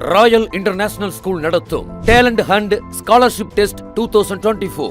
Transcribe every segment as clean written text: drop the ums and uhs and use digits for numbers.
Royal international school நடத்தும் talent hunt scholarship test 2024.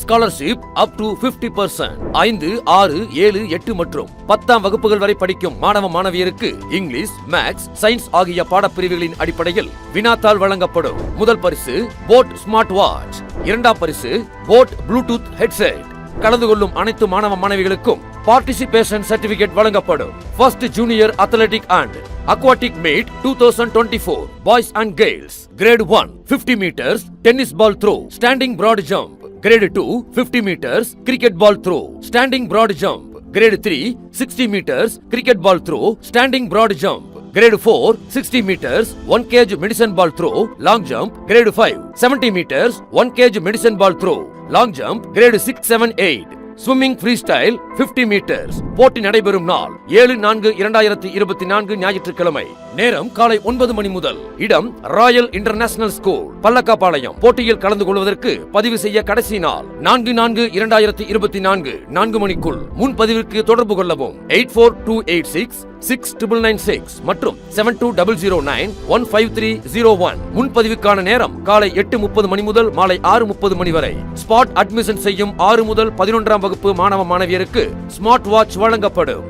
Scholarship up to 50%. 5, 6, 7, 8 மற்றும் 10ஆம் வகுப்புகள் வரை படிக்கும் மாணவ மாணவியருக்கு இங்கிலீஷ், மேத்ஸ், சயின்ஸ் ஆகிய பாடப்பிரிவுகளின் அடிப்படையில் வினாத்தாள் வழங்கப்படும். முதல் பரிசு போட் ஸ்மார்ட் வாட்ச், இரண்டாம் பரிசு போட் ப்ளூடூத் ஹெட்செட். கலந்து கொள்ளும் அனைத்து மாணவ மாணவிகளுக்கும் பார்ட்டிசிபேஷன் சர்டிபிகேட் வழங்கப்படும். First junior athletic and aquatic meet 2024 boys and girls. Grade 1 50 meters tennis ball throw, standing broad jump. Grade 2 50 meters cricket ball throw, standing broad jump. Grade 3 60 meters cricket ball throw, standing broad jump. Grade 4 60 meters 1 kg medicine ball throw, long jump. Grade 5 70 meters 1 kg medicine ball throw, long jump. Grade 6 7 8 swimming freestyle 50 metres. போட்டி நடைபெறும் நாள் 7/4/2024 ஞாயிற்றுக்கிழமை. நேரம் காலை 9 மணி முதல். இடம் Royal international school, Pallakkapalayam. போட்டியில் கலந்து கொள்வதற்கு பதிவு செய்ய கடைசி நாள் 4/4/2024 4 மணிக்குள். முன்பதிவிற்கு தொடர்பு கொள்ளவும் 8428666996 மற்றும் 7200915301. முன்பதிவுக்கான நேரம் காலை 8:30 மணி முதல் மாலை 6:30 மணி வரை. ஸ்பாட் அட்மிஷன் செய்யும் 6 முதல் 11ஆம் வகுப்பு மாணவ மாணவியருக்கு ஸ்மார்ட் வாட்ச் வழங்கப்படும்.